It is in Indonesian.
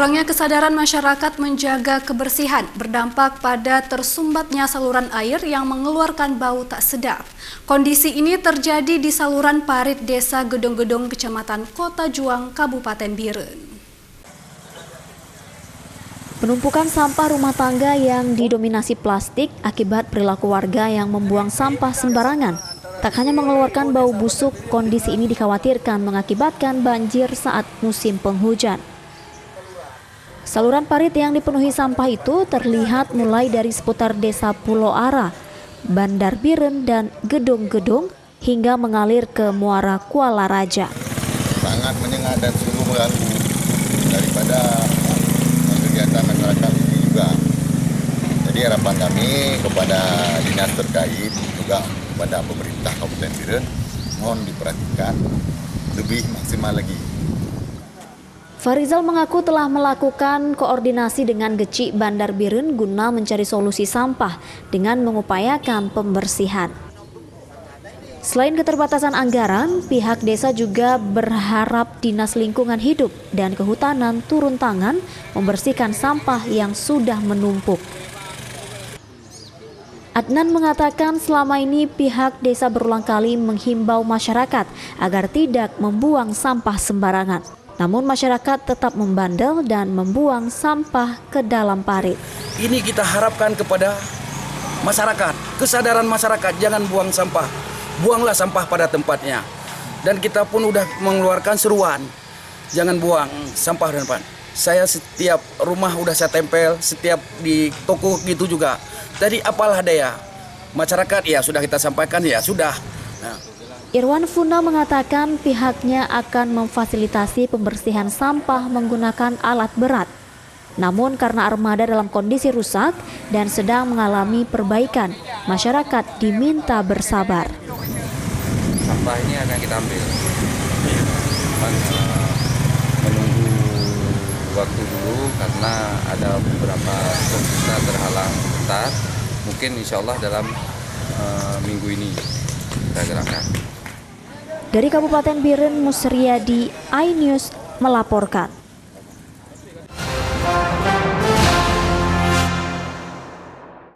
Kurangnya kesadaran masyarakat menjaga kebersihan berdampak pada tersumbatnya saluran air yang mengeluarkan bau tak sedap. Kondisi ini terjadi di saluran parit Desa Gedong-Gedong, Kecamatan Kota Juang, Kabupaten Biren. Penumpukan sampah rumah tangga yang didominasi plastik akibat perilaku warga yang membuang sampah sembarangan. Tak hanya mengeluarkan bau busuk, kondisi ini dikhawatirkan mengakibatkan banjir saat musim penghujan. Saluran parit yang dipenuhi sampah itu terlihat mulai dari seputar Desa Pulau Ara, Bandar Biren, dan Gedong-Gedong hingga mengalir ke Muara Kuala Raja. Sangat menyengat dan sungguh mengganggu daripada kegiatan masyarakat ini juga. Jadi harapan kami kepada dinas terkait juga kepada pemerintah Kabupaten Biren mohon diperhatikan lebih maksimal lagi. Farizal mengaku telah melakukan koordinasi dengan Gecik Bandar Biren guna mencari solusi sampah dengan mengupayakan pembersihan. Selain keterbatasan anggaran, pihak desa juga berharap Dinas Lingkungan Hidup dan Kehutanan turun tangan membersihkan sampah yang sudah menumpuk. Adnan mengatakan selama ini pihak desa berulang kali menghimbau masyarakat agar tidak membuang sampah sembarangan. Namun masyarakat tetap membandel dan membuang sampah ke dalam parit. Ini kita harapkan kepada masyarakat, kesadaran masyarakat jangan buang sampah. Buanglah sampah pada tempatnya. Dan kita pun udah mengeluarkan seruan, jangan buang sampah di depan. Saya setiap rumah udah saya tempel, setiap di toko gitu juga. Jadi apalah daya, masyarakat ya sudah kita sampaikan ya sudah. Nah. Irwan Funa mengatakan pihaknya akan memfasilitasi pembersihan sampah menggunakan alat berat. Namun karena armada dalam kondisi rusak dan sedang mengalami perbaikan, masyarakat diminta bersabar. Sampah ini akan kita ambil. Menunggu waktu dulu karena ada beberapa kita terhalang bentar. Mungkin insya Allah dalam minggu ini kita gerakkan. Dari Kabupaten Biren, Musriadi, iNews melaporkan.